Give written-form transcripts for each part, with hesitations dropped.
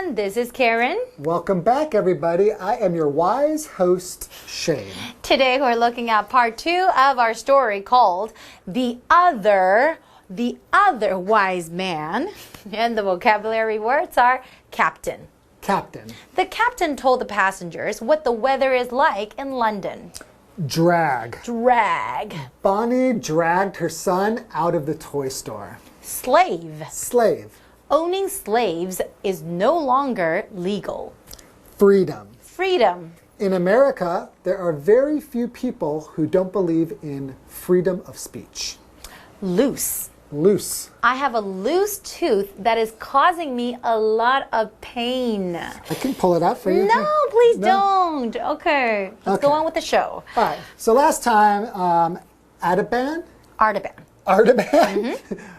everyone. This is Karen. Welcome back, everybody. I am your wise host, Shane. Today we're looking at part 2 of our story called The Other Wise Man. And the vocabulary words are captain. Captain. The captain told the passengers what the weather is like in London. Drag. Drag. Bonnie dragged her son out of the toy store. Slave. Slave. Owning slaves is no longer legal. Freedom. Freedom. In America, there are very few people who don't believe in freedom of speech. Loose. Loose. I have a loose tooth that is causing me a lot of pain. I can pull it out for you. No, please don't. Okay, let's go on with the show. All right. So last time, Artaban?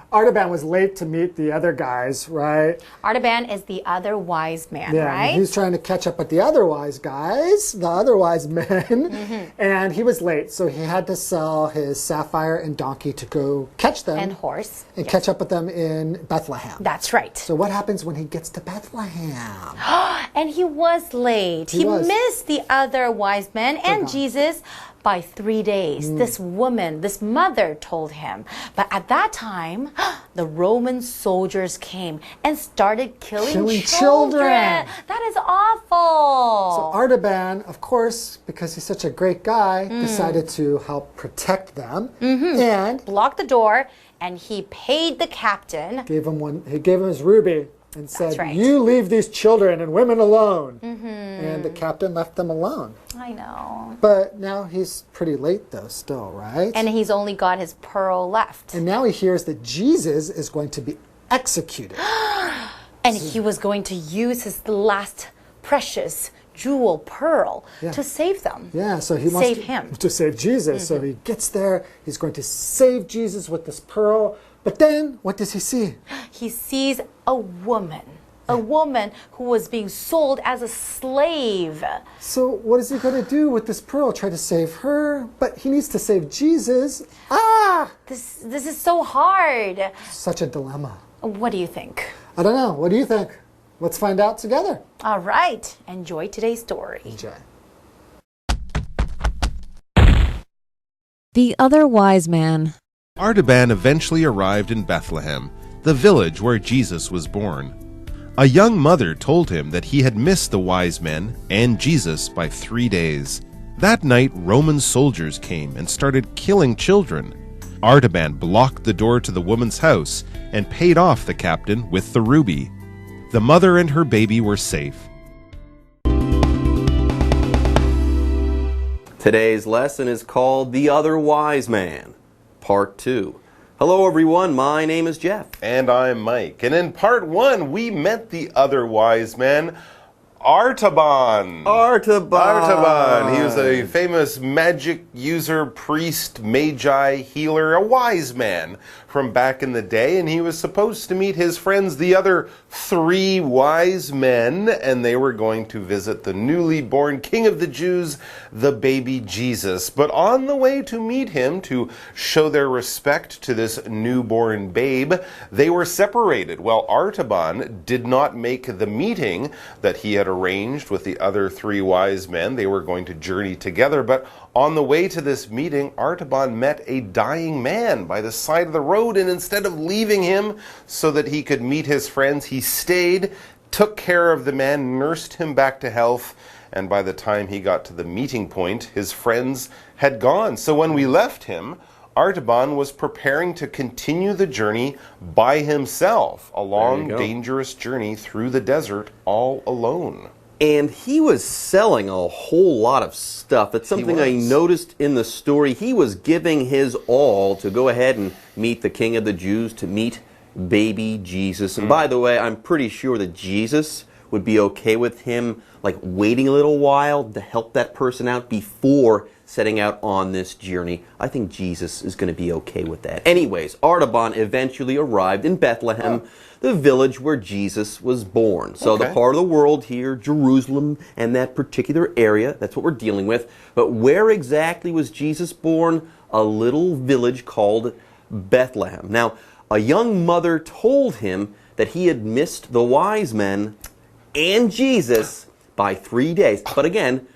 Artaban was late to meet the other guys, right? Artaban is the other wise man, yeah, right? He was trying to catch up with the other wise guys, the other wise men, and he was late, so he had to sell his sapphire and donkey to go catch them. And horse. And catch up with them in Bethlehem. That's right. So what happens when he gets to Bethlehem? And he was late. He missed the other wise men and Jesus by 3 days. This woman, this mother told him. But at that time, the Roman soldiers came and started killing children. That is awful. So Artaban, of course, because he's such a great guy, decided to help protect them and blocked the door, and he paid the captain. He gave him his ruby and said, "You leave these children and women alone." And the captain left them alone. I know. But now he's pretty late, though, still, right? And he's only got his pearl left. And now he hears that Jesus is going to be executed. And he was going to use his last precious jewel pearl to save them. Yeah, so he wants to save Jesus. So he gets there. He's going to save Jesus with this pearl. But then, what does he see? He sees a woman who was being sold as a slave. So what is he going to do with this pearl? Try to save her? But he needs to save Jesus. This is so hard. Such a dilemma. What do you think? I don't know. What do you think? Let's find out together. All right. Enjoy today's story. Enjoy. The Other Wise Man. Artaban eventually arrived in Bethlehem, the village where Jesus was born. A young mother told him that he had missed the wise men and Jesus by 3 days. That night, Roman soldiers came and started killing children. Artaban blocked the door to the woman's house and paid off the captain with the ruby. The mother and her baby were safe. Today's lesson is called The Other Wise Man, Part 2. Hello everyone, my name is Jeff. And I'm Mike. And in Part 1, we met the other wise man, Artaban. He was a famous magic user, priest, magi, healer, a wise man from back in the day, and he was supposed to meet his friends, the other 3 wise men, and they were going to visit the newly born King of the Jews, the baby Jesus. But on the way to meet him, to show their respect to this newborn babe, they were separated. Well, Artaban did not make the meeting that he had arranged with the other 3 wise men. They were going to journey together, but on the way to this meeting, Artaban met a dying man by the side of the road, and instead of leaving him so that he could meet his friends, he stayed, took care of the man, nursed him back to health, and by the time he got to the meeting point, his friends had gone. So when we left him, Artaban was preparing to continue the journey by himself, a long, dangerous journey through the desert all alone. And he was selling a whole lot of stuff. That's something I noticed in the story. He was giving his all to go ahead and meet the King of the Jews, to meet baby Jesus. And by the way, I'm pretty sure that Jesus would be okay with him like waiting a little while to help that person out before setting out on this journey. I think Jesus is going to be okay with that. Anyways, Artaban eventually arrived in Bethlehem, the village where Jesus was born. So the part of the world here, Jerusalem, and that particular area, that's what we're dealing with. But where exactly was Jesus born? A little village called Bethlehem. Now, a young mother told him that he had missed the wise men and Jesus by 3 days. But again,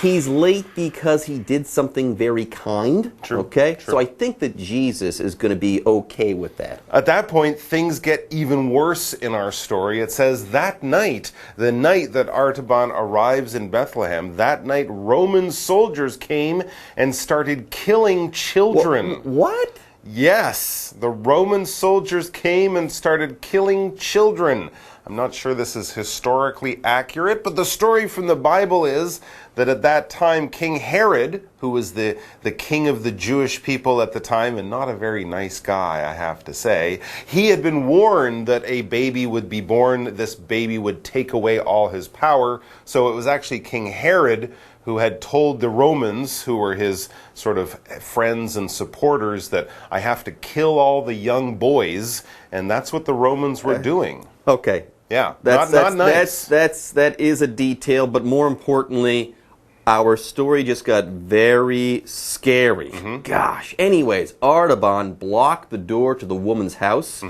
he's late because he did something very kind. True. Okay? True. So I think that Jesus is going to be okay with that. At that point, things get even worse in our story. It says that night, the night that Artaban arrives in Bethlehem, that night Roman soldiers came and started killing children. What? Yes, the Roman soldiers came and started killing children. I'm not sure this is historically accurate, but the story from the Bible is that at that time, King Herod, who was the king of the Jewish people at the time, and not a very nice guy, I have to say, he had been warned that a baby would be born. This baby would take away all his power. So it was actually King Herod who had told the Romans, who were his sort of friends and supporters, that I have to kill all the young boys, and that's what the Romans were doing. Okay. Yeah, That's not nice. That is a detail, but more importantly, our story just got very scary. Gosh. Anyways, Artaban blocked the door to the woman's house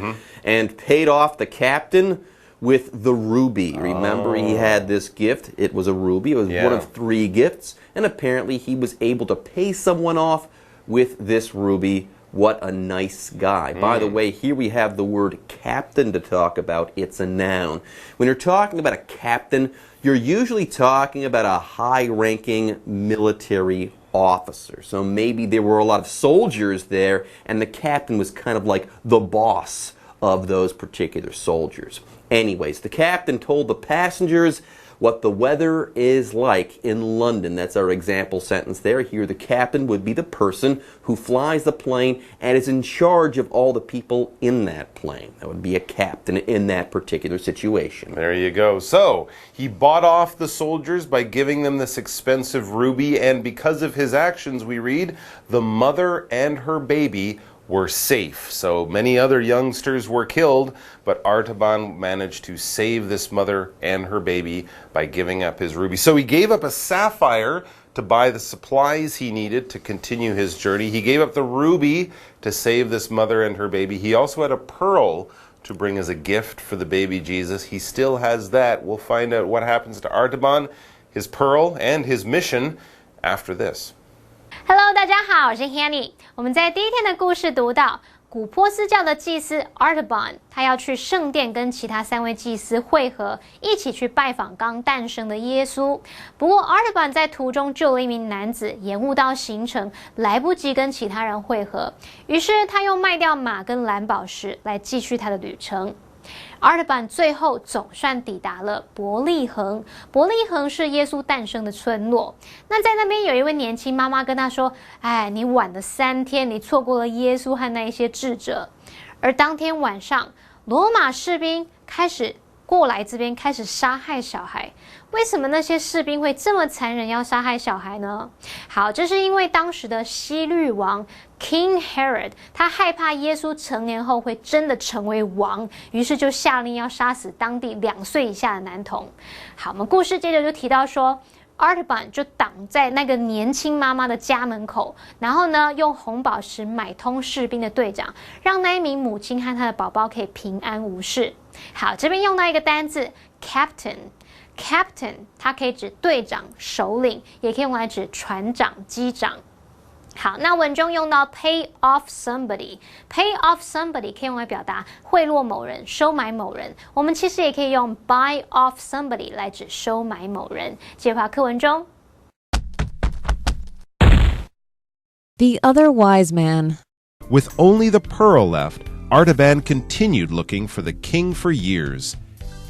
and paid off the captain with the ruby. Remember, he had this gift. It was a ruby. It was one of 3 gifts. And apparently he was able to pay someone off with this ruby. What a nice guy. By the way, here we have the word captain to talk about. It's a noun. When you're talking about a captain, you're usually talking about a high-ranking military officer. So maybe there were a lot of soldiers there, and the captain was kind of like the boss of those particular soldiers. Anyways, the captain told the passengers what the weather is like in London. That's our example sentence there. Here, the captain would be the person who flies the plane and is in charge of all the people in that plane. That would be a captain in that particular situation. There you go. So, he bought off the soldiers by giving them this expensive ruby, and because of his actions, we read, the mother and her baby were safe. So many other youngsters were killed, but Artaban managed to save this mother and her baby by giving up his ruby. So he gave up a sapphire to buy the supplies he needed to continue his journey. He gave up the ruby to save this mother and her baby. He also had a pearl to bring as a gift for the baby Jesus. He still has that. We'll find out what happens to Artaban, his pearl, and his mission after this. Hello， 大家好，我是 Hanny。我们在第一天的故事读到，古波斯教的祭司 Artaban， 他要去圣殿跟其他3位祭司会合，一起去拜访刚诞生的耶稣。不过 Artaban 在途中救了一名男子，延误到行程，来不及跟其他人会合，于是他又卖掉马跟蓝宝石来继续他的旅程。Artaban 最后总算抵达了伯利恒。伯利恒是耶稣诞生的村落。那在那边有一位年轻妈妈跟他说：“哎，你晚了3天，你错过了耶稣和那一些智者。”而当天晚上，罗马士兵开始过来这边开始杀害小孩。为什么那些士兵会这么残忍要杀害小孩呢？好，这是因为当时的希律王 King Herod 他害怕耶稣成年后会真的成为王，于是就下令要杀死当地2岁以下的男童。好，我们故事接着就提到说Artaban 就挡在那个年轻妈妈的家门口，然后呢，用红宝石买通士兵的队长，让那一名母亲和她的宝宝可以平安无事。好，这边用到一个单字 captain， 它可以指队长、首领，也可以用来指船长、机长。好，那文中用到 pay off somebody 可以用来表达贿赂某人、收买某人。我们其实也可以用 buy off somebody 来指收买某人。接话课文中 The other wise man. With only the pearl left, Artaban continued looking for the king for years.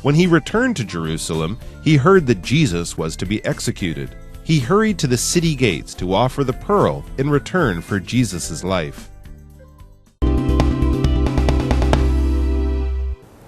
When he returned to Jerusalem, he heard that Jesus was to be executed. He hurried to the city gates to offer the pearl in return for Jesus' life.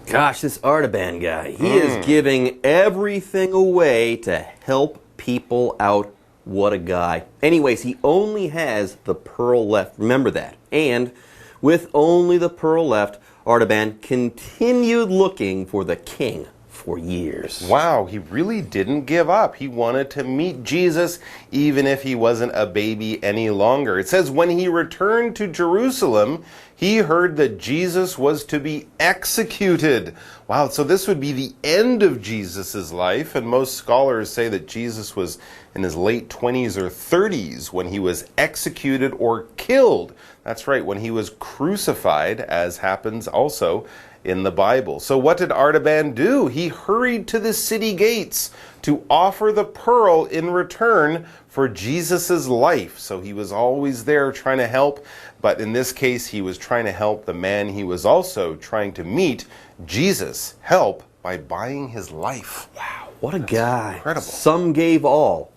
Gosh, this Artaban guy, he is giving everything away to help people out. What a guy. Anyways, he only has the pearl left. Remember that. And with only the pearl left, Artaban continued looking for the king for years. Wow, he really didn't give up. He wanted to meet Jesus even if he wasn't a baby any longer. It says when he returned to Jerusalem, he heard that Jesus was to be executed. Wow, so this would be the end of Jesus' life, and most scholars say that Jesus was in his late 20s or 30s when he was executed or killed. That's right, when he was crucified, as happens also in the Bible. So what did Artaban do? He hurried to the city gates to offer the pearl in return for Jesus' life. So he was always there trying to help, but in this case he was trying to help the man he was also trying to meet, Jesus, help by buying his life. Wow, what a guy. Incredible. Some gave all.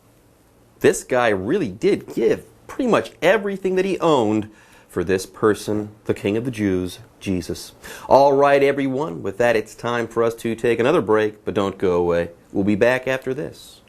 This guy really did give pretty much everything that he owned for this person, the King of the Jews, Jesus. All right, everyone, with that, it's time for us to take another break, but don't go away. We'll be back after this.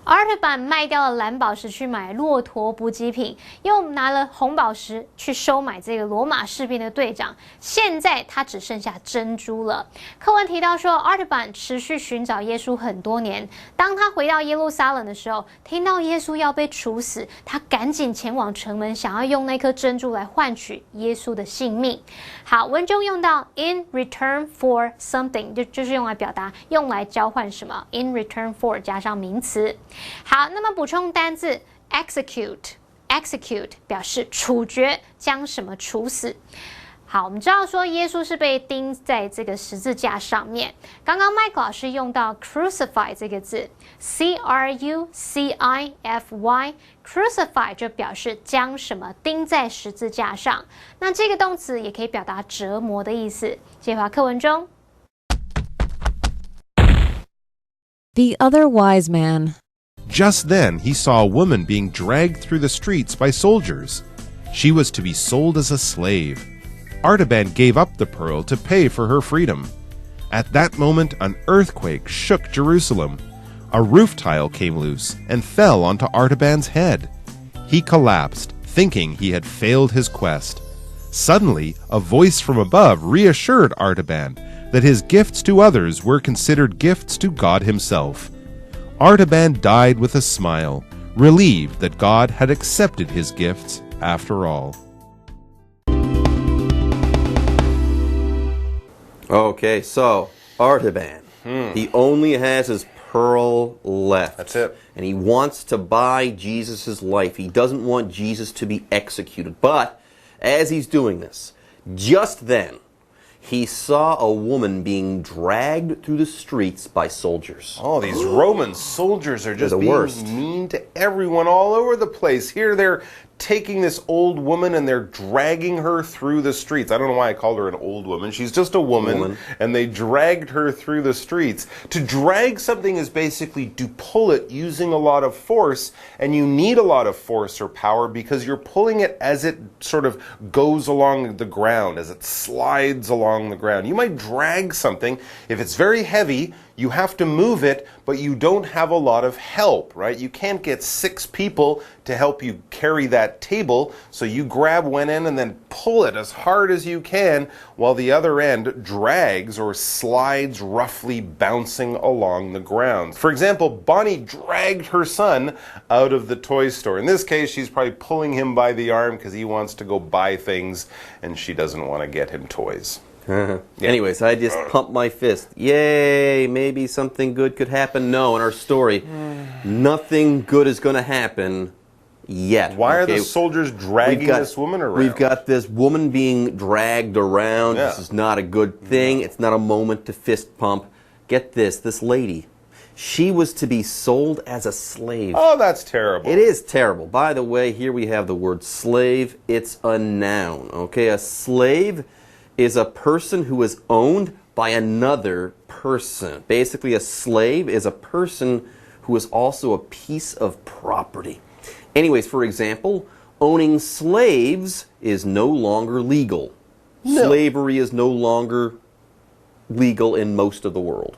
Artaban 卖掉了蓝宝石去买骆驼补给品，又拿了红宝石去收买这个罗马士兵的队长。现在他只剩下珍珠了。课文提到说 ，Artaban 持续寻找耶稣很多年。当他回到耶路撒冷的时候，听到耶稣要被处死，他赶紧前往城门，想要用那颗珍珠来换取耶稣的性命。好，文中用到 in return for something， 就是用来表达用来交换什么 ，in return for 加上名词。好，那么补充单字 execute 表示处决，将什么处死。好，我们知道说耶稣是被钉在这个十字架上面。刚刚 Mike 老师用到 crucify 这个字 ，crucify，crucify 就表示将什么钉在十字架上。那这个动词也可以表达折磨的意思。接下来课文中 The other wise man. Just then he saw a woman being dragged through the streets by soldiers. She was to be sold as a slave. Artaban gave up the pearl to pay for her freedom. At that moment, an earthquake shook Jerusalem. A roof tile came loose and fell onto Artaban's head. He collapsed, thinking he had failed his quest. Suddenly, a voice from above reassured Artaban that his gifts to others were considered gifts to God himself. Artaban died with a smile, relieved that God had accepted his gifts after all. Okay, so Artaban, he only has his pearl left. That's it. And he wants to buy Jesus' life. He doesn't want Jesus to be executed. But as he's doing this, just then, he saw a woman being dragged through the streets by soldiers. Oh, these Roman soldiers are just being worst. mean to everyone all over the place. Here they're taking this old woman and they're dragging her through the streets. I don't know why I called her an old woman. She's just a woman. And they dragged her through the streets. To drag something is basically to pull it using a lot of force, and you need a lot of force or power because you're pulling it as it sort of goes along the ground, as it slides along the ground. You might drag something. If it's very heavy, you have to move it, but you don't have a lot of help, right? You can't get 6 people to help you carry that table, so you grab one end and then pull it as hard as you can while the other end drags or slides roughly bouncing along the ground. For example, Bonnie dragged her son out of the toy store. In this case, she's probably pulling him by the arm because he wants to go buy things and she doesn't want to get him toys. Anyways, I just pumped my fist. Yay, maybe something good could happen. No, in our story, nothing good is going to happen yet. Why are the soldiers dragging this woman around? We've got this woman being dragged around. Yeah. This is not a good thing. It's not a moment to fist pump. Get this lady, she was to be sold as a slave. Oh, that's terrible. It is terrible. By the way, here we have the word slave. It's a noun, okay? A slave is a person who is owned by another person. Basically, a slave is a person who is also a piece of property. Anyways, for example, owning slaves is no longer legal. No. Slavery is no longer legal in most of the world.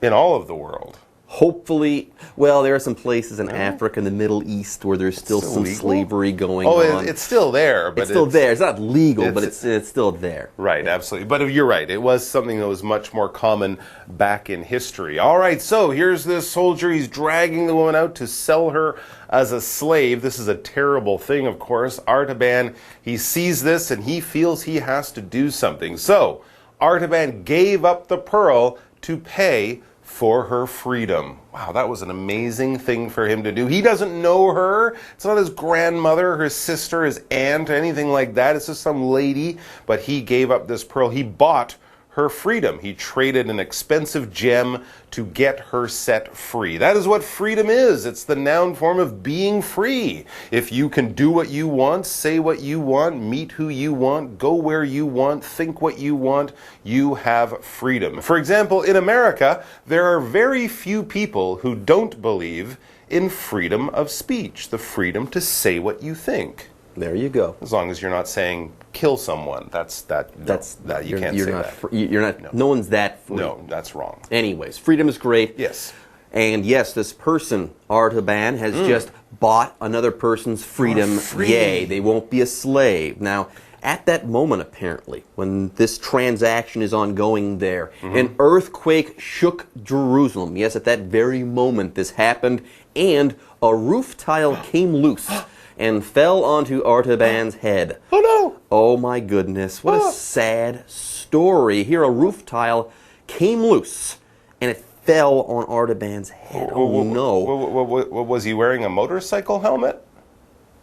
In all of the world. Hopefully, well, there are some places in Africa and the Middle East where there's still some slavery going on. It's still there, but it's still there. It's not legal, but it's still there. Right, absolutely. But you're right. It was something that was much more common back in history. All right, so here's this soldier. He's dragging the woman out to sell her as a slave. This is a terrible thing, of course. Artaban, he sees this and he feels he has to do something. So Artaban gave up the pearl to pay for her freedom. Wow, that was an amazing thing for him to do. He doesn't know her. It's not his grandmother, her sister, his aunt, or anything like that. It's just some lady, but he gave up this pearl. He bought her freedom. He traded an expensive gem to get her set free. That is what freedom is. It's the noun form of being free. If you can do what you want, say what you want, meet who you want, go where you want, think what you want, you have freedom. For example, in America, there are very few people who don't believe in freedom of speech, the freedom to say what you think. There you go. As long as you're not saying kill someone, you can't say that. You're not. No one's that free. No, that's wrong. Anyways, freedom is great. Yes. And yes, this person, Artaban, has just bought another person's freedom. Yay, they won't be a slave. Now, at that moment, apparently, when this transaction is ongoing there, an earthquake shook Jerusalem. Yes, at that very moment this happened, and a roof tile came loose and fell onto Artaban's head. Oh no! Oh my goodness, what a sad story. Here a roof tile came loose and it fell on Artaban's head. Oh no. Was he wearing a motorcycle helmet?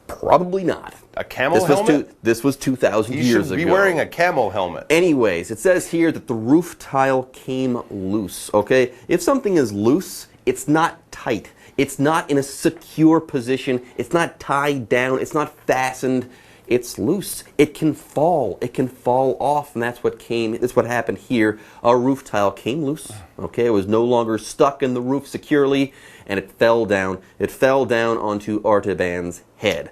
Probably not. A camel helmet? This was 2,000 years ago. He should be wearing a camel helmet. Anyways, it says here that the roof tile came loose, okay? If something is loose, it's not tight. It's not in a secure position. It's not tied down. It's not fastened. It's loose. It can fall. It can fall off, and that's what happened here. A roof tile came loose. Okay, it was no longer stuck in the roof securely, and it fell down. It fell down onto Artaban's head.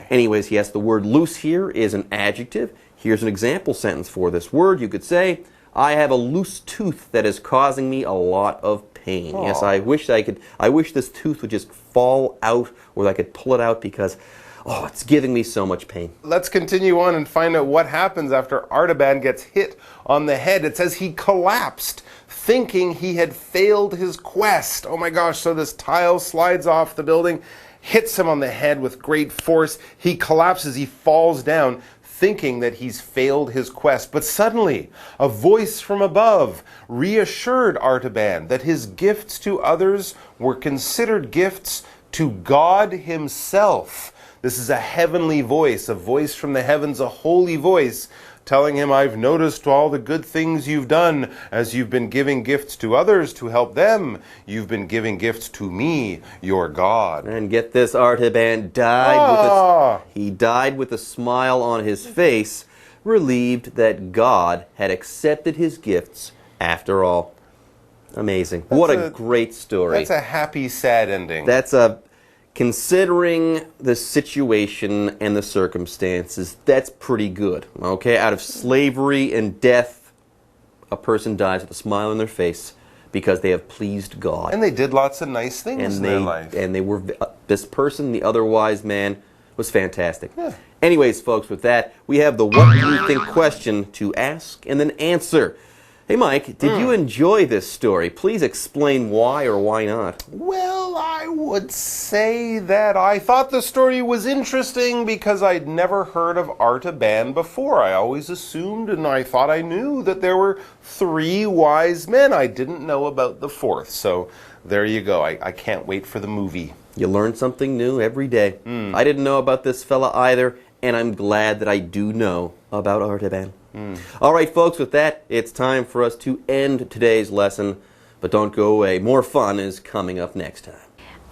Anyways, yes, the word loose here is an adjective. Here's an example sentence for this word. You could say, I have a loose tooth that is causing me a lot of pain. Aww. Yes, I wish this tooth would just fall out, or I could pull it out because, oh, it's giving me so much pain. Let's continue on and find out what happens after Artaban gets hit on the head. It says he collapsed, thinking he had failed his quest. Oh my gosh, so this tile slides off the building, hits him on the head with great force. He collapses, he falls down, thinking that he's failed his quest. But suddenly, a voice from above reassured Artaban that his gifts to others were considered gifts to God himself. This is a heavenly voice, a voice from the heavens, a holy voice, telling him, I've noticed all the good things you've done as you've been giving gifts to others to help them. You've been giving gifts to me, your God. And get this, Artaban died with a smile on his face, relieved that God had accepted his gifts after all. Amazing. What a great story. That's a happy, sad ending. Considering the situation and the circumstances, that's pretty good. Okay, out of slavery and death, a person dies with a smile on their face because they have pleased God. And they did lots of nice things in their life. And they were, this person, the other wise man, was fantastic. Yeah. Anyways, folks, with that, we have the what do you think question to ask and then answer. Hey, Mike, did you enjoy this story? Please explain why or why not. Well, I would say that I thought the story was interesting because I'd never heard of Artaban before. I always assumed and I thought I knew that there were 3 wise men. I didn't know about the 4th. So there you go. I can't wait for the movie. You learn something new every day. I didn't know about this fella either, and I'm glad that I do know about Artaban. All right, folks, with that, it's time for us to end today's lesson. But don't go away. More fun is coming up next time.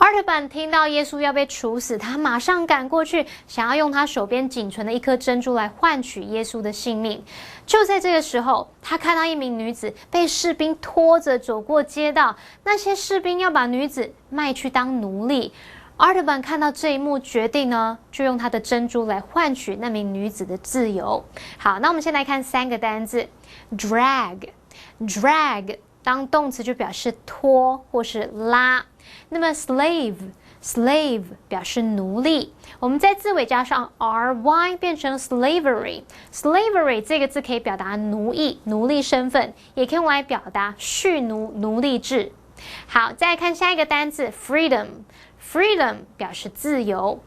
Artaban 听到耶稣要被处死，他马上赶过去，想要用他手边仅存的一颗珍珠来换取耶稣的性命。就在这个时候，他看到一名女子被士兵拖着走过街道，那些士兵要把女子卖去当奴隶。Artaban 看到这一幕，决定呢，就用他的珍珠来换取那名女子的自由。好，那我们先来看3个单字 ：drag，当动词就表示拖或是拉。那么 slave 表示奴隶，我们在字尾加上 ry 变成 slavery。slavery 这个字可以表达奴役、奴隶身份，也可以用来表达蓄奴、奴隶制。好，再来看下一个单字 freedom 表示自由。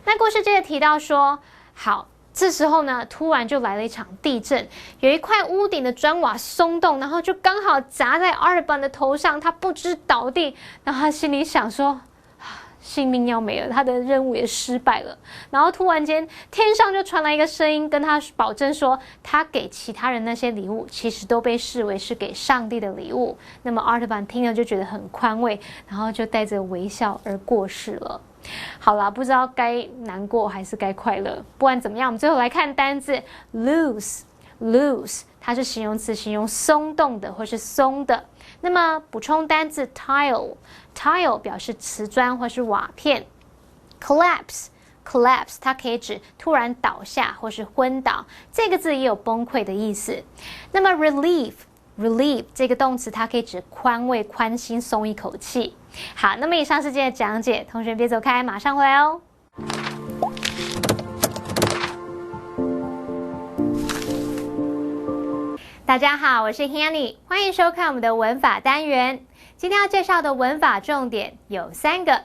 那故事接着提到说，好，这时候呢，突然就来了一场地震，有一块屋顶的砖瓦松动，然后就刚好砸在 Artaban 的头上，他不知倒地，然后他心里想说，性命要没了，他的任务也失败了。然后突然间，天上就传来一个声音，跟他保证说，他给其他人那些礼物，其实都被视为是给上帝的礼物。那么 Artaban 听了就觉得很宽慰，然后就带着微笑而过世了。好啦，不知道该难过还是该快乐。不管怎么样，我们最后来看单字 loose， 它是形容词，形容松动的或是松的。那么补充单字 tile 表示瓷砖或是瓦片。collapse 它可以指突然倒下或是昏倒，这个字也有崩溃的意思。那么 relieve 这个动词，它可以指宽慰、宽心、松一口气。好，那么以上是今天的讲解，同学别走开，马上回来哦。大家好，我是 Hanny， 欢迎收看我们的文法单元。今天要介绍的文法重点有3个，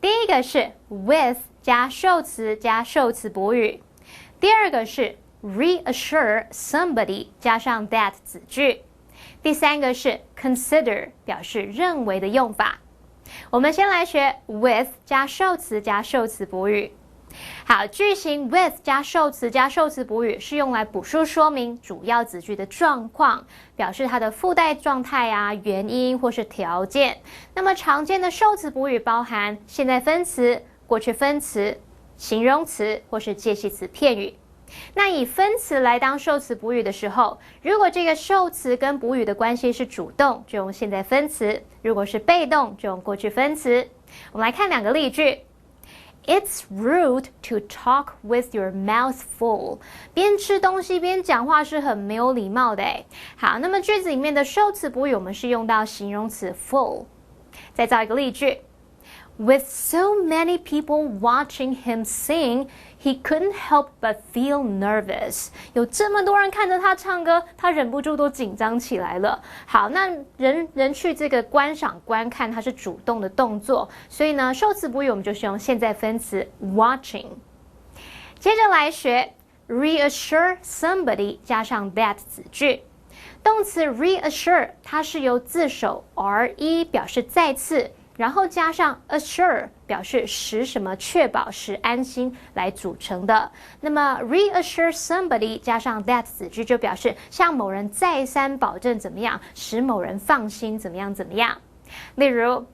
第一个是 with 加受词加受词补语，第二个是 reassure somebody 加上 that 子句，第3个是 consider 表示认为的用法。我们先来学 with 加受词加受词补语。好，句型 with 加受词加受词补语是用来补述说明主要子句的状况，表示它的附带状态啊、原因或是条件。那么常见的受词补语包含现在分词、过去分词、形容词或是介系词片语。那以分词来当受词补语的时候，如果这个受词跟补语的关系是主动，就用现在分词；如果是被动，就用过去分词。我们来看2个例句。It's rude to talk with your mouth full. 边吃东西边讲话是很没有礼貌的诶。好，那么句子里面的受词补语我们是用到形容词 full。再造一个例句。With so many people watching him sing, he couldn't help but feel nervous. 有这么多人看着他唱歌，他忍不住都紧张起来了。好，那人去这个观赏观看，它是主动的动作，所以呢，受词补语我们就是用现在分词 watching。接着来学 reassure somebody 加上 that 子句。动词 reassure 它是由字首 re 表示再次，然后加上 assure 表示使什么确保、使安心来组成的。那么 reassure somebody 加上 that 子句就表示向某人再三保证怎么样，使某人放心怎么样怎么样。例如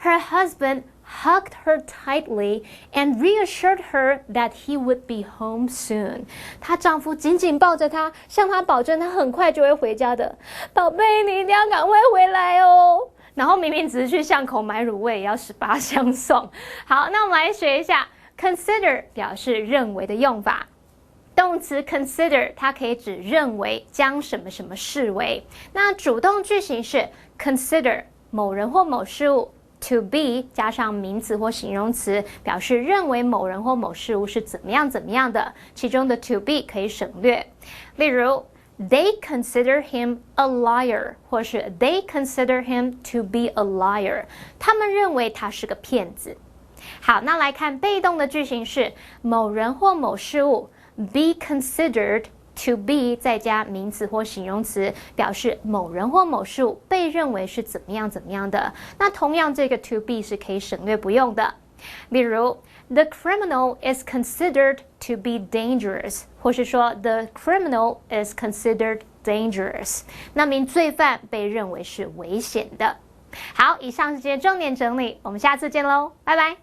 Her husband hugged her tightly and reassured her that he would be home soon. 她丈夫紧紧抱着她，向她保证他很快就会回家的。宝贝，你一定要赶快回来哦。然后明明只是去巷口买卤味，也要18相送。好，那我们来学一下 consider 表示认为的用法。动词 consider 它可以指认为，将什么什么视为。那主动句型是 consider 某人或某事物 to be 加上名词或形容词，表示认为某人或某事物是怎么样怎么样的，其中的 to be 可以省略。例如They consider him a liar, 或是 They consider him to be a liar. 他们认为他是个骗子。好，那来看被动的句型是某人或某事物 be considered to be 再加名词或形容词，表示某人或某事物被认为是怎么样怎么样的。那同样这个 to be 是可以省略不用的。例如The criminal is considered to be dangerous, 或是说 The criminal is considered dangerous. 那名罪犯被认为是危险的。好，以上是今天重点整理，我们下次见喽，拜拜。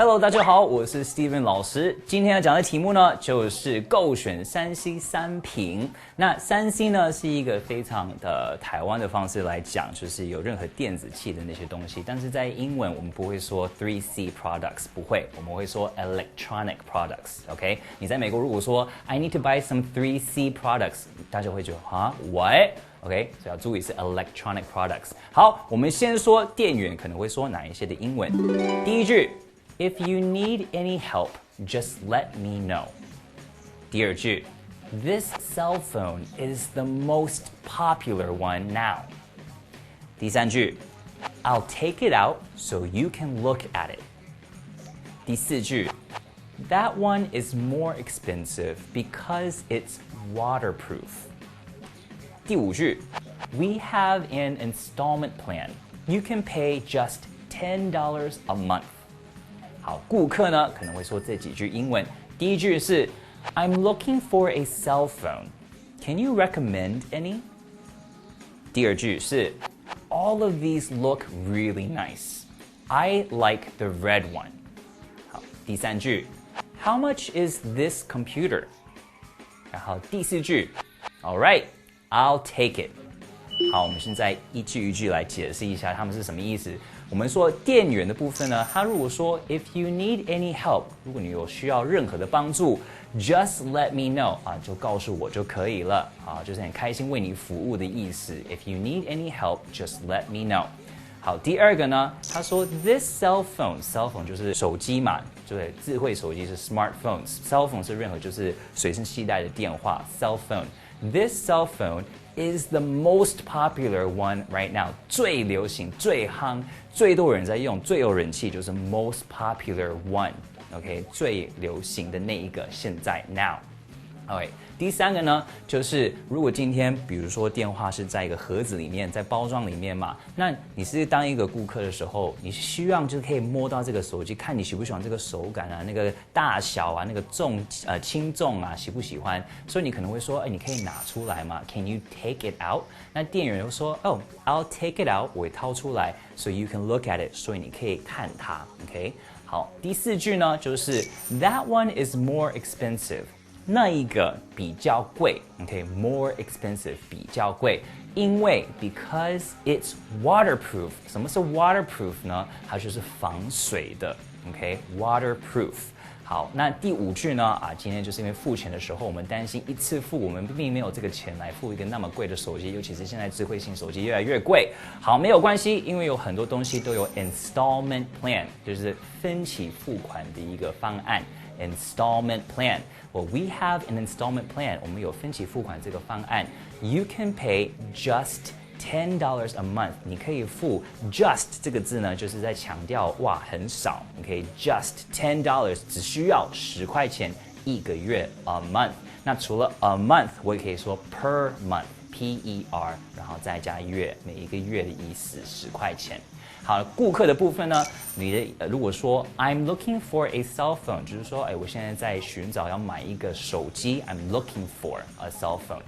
Hello， 大家好，我是 Steven 老师。今天要讲的题目呢，就是购选3C 三品。那3C 呢，是一个非常的台湾的方式来讲，就是有任何电子器的那些东西。但是在英文，我们不会说 3C products， 不会，我们会说 electronic products。OK， 你在美国如果说 I need to buy some 3C products， 大家会觉得啊 what？OK， 所以要注意是 electronic products。好，我们先说店员可能会说哪一些的英文。第一句 ，If you need any help, just let me know。第二句 ，This cell phone is the most popular one now。第三句 ，I'll take it out so you can look at it。第四句 ，That one is more expensive because it's waterproof。第五句 ，We have an installment plan. You can pay just $10 a month. 好，顾客呢可能会说这几句英文。第一句是 I'm looking for a cell phone. Can you recommend any? 第二句是 All of these look really nice. I like the red one. 好，第三句 How much is this computer? 然后第四句 All right.I'll take it。好，我们现在一句一句来解释一下它们是什么意思。我们说店员的部分呢，他如果说 If you need any help， 如果你有需要任何的帮助 ，just let me know 啊，就告诉我就可以了啊，就是很开心为你服务的意思。If you need any help, just let me know。好，第二个呢，他说 This cell phone 就是手机嘛，对，智慧手机是 smartphones，cell phone 是任何就是随身携带的电话 cell phone。This cell phone is the most popular one right now. 最流行、最夯、最多人在用、最有人气，就是 most popular one。OK， 最流行的那一个，现在 now。OK， 第三个呢，就是如果今天比如说电话是在一个盒子里面，在包装里面嘛，那你是当一个顾客的时候，你希望就是可以摸到这个手机，看你喜不喜欢这个手感啊，那个大小啊，那个轻重啊，喜不喜欢？所以你可能会说，你可以拿出来吗 ？Can you take it out？ 那店员又说，I'll take it out， 我会掏出来 ，so you can look at it， 所以你可以看它。OK， 好，第四句呢，就是 That one is more expensive。那一个比较贵 ，OK，more expensive 比较贵，因为 because it's waterproof。什么是 waterproof 呢？它就是防水的 ，OK，waterproof。好，那第五句呢？今天就是因为付钱的时候，我们担心一次付我们并没有这个钱来付一个那么贵的手机，尤其是现在智慧型手机越来越贵。好，没有关系，因为有很多东西都有 installment plan， 就是分期付款的一个方案。Installment plan. Well, we have an installment plan. 我们有分期付款这个方案。You can pay just $10 a month. 你可以付 just 这个字呢，就是在强调哇很少。OK，just $10， 只需要10块钱一个月 a month。那除了 a month， 我也可以说 per month，P-E-R， 然后再加月，每一个月的意思10块钱。好，顾客的部分呢，你的如果说 I'm looking for a cell phone， 就是说，我现在在寻找要买一个手机 ，I'm looking for a cell phone，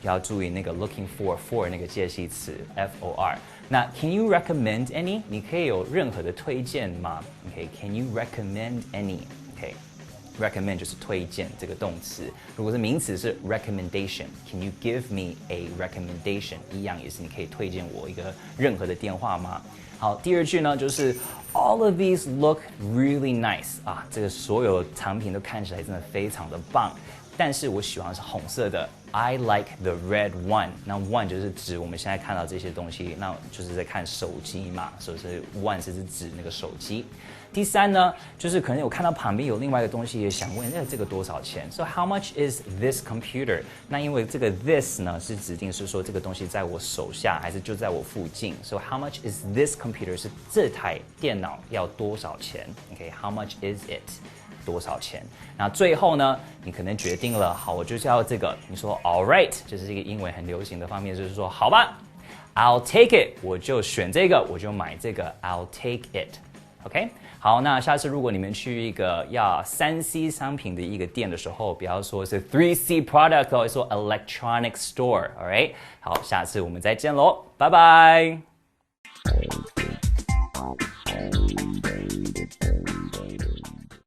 要注意那个 looking for 那个介系词 F-O-R。那 Can you recommend any？ 你可以有任何的推荐吗 ？OK，Can you recommend any？OK。Recommend 就是推荐这个动词，如果是名词是 recommendation。Can you give me a recommendation？ 一样也是你可以推荐我一个任何的电话吗？好，第二句呢就是 All of these look really nice 啊，这个所有产品都看起来真的非常的棒，但是我喜欢是红色的。I like the red one。那 one 就是指我们现在看到这些东西，那就是在看手机嘛，所以是 one 是指那个手机。第三呢，就是可能我看到旁边有另外一个东西，也想问，这个多少钱 ？So how much is this computer？ 那因为这个 this 呢是指定是说这个东西在我手下，还是就在我附近 ？So how much is this computer？ 是这台电脑要多少钱 ？OK，how much is it？多少钱？那最后呢，你可能决定了，好，我就是要这个。你说 All right， 这是一个英文很流行的方面，就是说好吧 ，I'll take it， 我就选这个，我就买这个 ，I'll take it。OK， 好，那下次如果你们去一个要3C 商品的一个店的时候，不要说是 3C product， 或者说 electronic store，all right？ 好，下次我们再见喽，拜拜。